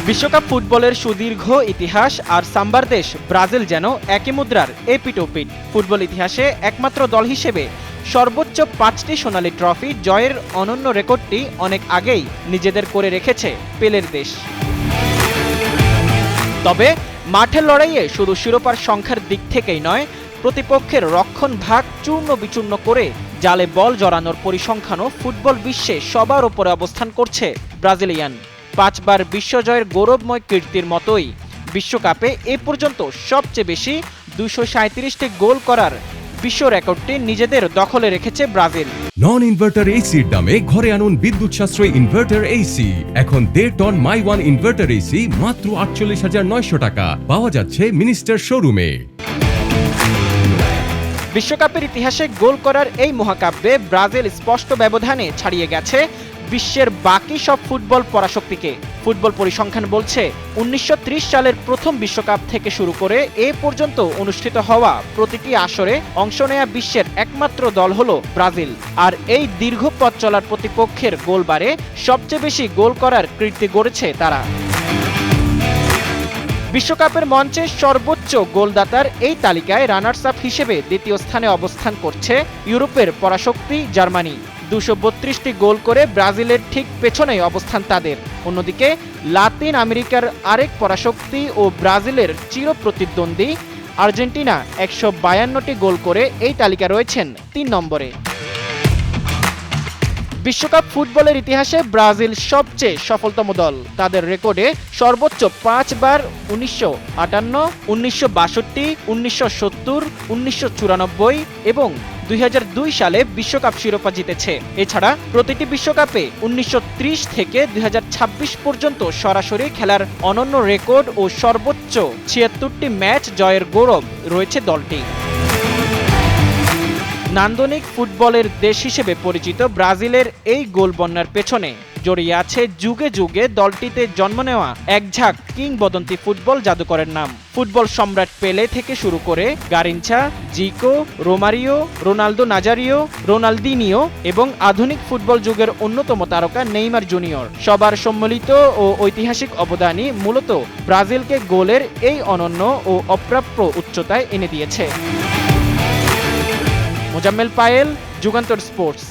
বিশ্বকাপ ফুটবলের সুদীর্ঘ ইতিহাস আর সাম্বার দেশ ব্রাজিল যেন একই মুদ্রার এপিঠ-ওপিঠ। ফুটবল ইতিহাসে একমাত্র দল হিসেবে সর্বোচ্চ ৫টি সোনালী ট্রফি জয়ের অনন্য রেকর্ডটি অনেক আগেই নিজেদের করে রেখেছে পেলের দেশ। তবে মাঠের লড়াইয়ে শুধু শিরোপার সংখ্যার দিক থেকেই নয়, প্রতিপক্ষের রক্ষণ ভাগ চূর্ণ বিচূর্ণ করে জালে বল জড়ানোর পরিসংখ্যানও ফুটবল বিশ্বে সবার ওপরে অবস্থান করছে ব্রাজিলিয়ান। ৫ বার বিশ্বজয়ের গৌরবময় কীর্তির মতোই বিশ্বকাপে এ পর্যন্ত সবচেয়ে বেশি ২৩৭টি গোল করার বিশ্ব রেকর্ডটি নিজেদের দখলে রেখেছে ব্রাজিল। নন ইনভার্টার এসির দামে ঘরে আনুন বিদ্যুৎ সাশ্রয়ী ইনভার্টার এসি। এখন 1.5 ton my one inverter AC মাত্র ৪৮,৯০০ টাকা পাওয়া যাচ্ছে মিনিস্টার শোরুমে। বিশ্বকাপের ইতিহাসে গোল করার এই মহাকাব্যে ব্রাজিল স্পষ্ট ব্যবধানে ছাড়িয়ে গেছে বিশ্বের বাকি সব ফুটবল পরাশক্তিকে। ফুটবল পরিসংখ্যান বলছে ১৯৩০ সালের প্রথম বিশ্বকাপ থেকে শুরু করে এ পর্যন্ত অনুষ্ঠিত হওয়া প্রতিটি আসরে অংশ নেয়া বিশ্বের একমাত্র দল হলো ব্রাজিল। আর এই দীর্ঘ পথ চলার প্রতিপক্ষের গোলবারে সবচেয়ে বেশি গোল করার কীর্তি গড়েছে তারা। বিশ্বকাপের মঞ্চে সর্বোচ্চ গোলদাতার এই তালিকায় রানার্স আপ হিসেবে দ্বিতীয় স্থানে অবস্থান করছে ইউরোপের পরাশক্তি জার্মানি। ২৩২টি গোল করে ব্রাজিলের ঠিক পেছনেই অবস্থান তাদের। অন্যদিকে লাতিন আমেরিকার আরেক পরাশক্তি ও ব্রাজিলের চিরপ্রতিদ্বন্দ্বী আর্জেন্টিনা ১৫২টি গোল করে এই তালিকা রয়েছেন ৩ নম্বরে। বিশ্বকাপ ফুটবলের ইতিহাসে ব্রাজিল সবচেয়ে সফলতম দল। তাদের রেকর্ডে সর্বোচ্চ ৫ বার ১৯৫৮, ১৯৬২, ১৯৭০, ১৯৯৪ এবং ২০০২ সালে বিশ্বকাপ শিরোপা জিতেছে। এছাড়া প্রতিটি বিশ্বকাপে ১৯৩০ থেকে ২০২৬ পর্যন্ত সরাসরি খেলার অনন্য রেকর্ড ও সর্বোচ্চ ৭৬টি ম্যাচ জয়ের গৌরব রয়েছে দলটি। নান্দনিক ফুটবলের দেশ হিসেবে পরিচিত ব্রাজিলের এই গোল বন্যার পেছনে জড়িয়ে আছে যুগে যুগে দলটিতে জন্ম নেওয়া একঝাঁক কিংবদন্তি ফুটবল জাদুকরের নাম। ফুটবল সম্রাট পেলে থেকে শুরু করে গারিনচা, জিকো, রোমারিও, রোনালদো নাজারিও, রোনালদিনিও এবং আধুনিক ফুটবল যুগের অন্যতম তারকা নেইমার জুনিয়র, সবার সম্মিলিত ও ঐতিহাসিক অবদানই মূলত ব্রাজিলকে গোলের এই অনন্য ও অপ্রাপ্য উচ্চতায় এনে দিয়েছে। মোজাম্মেল পায়েল, যুগান্তর স্পোর্টস।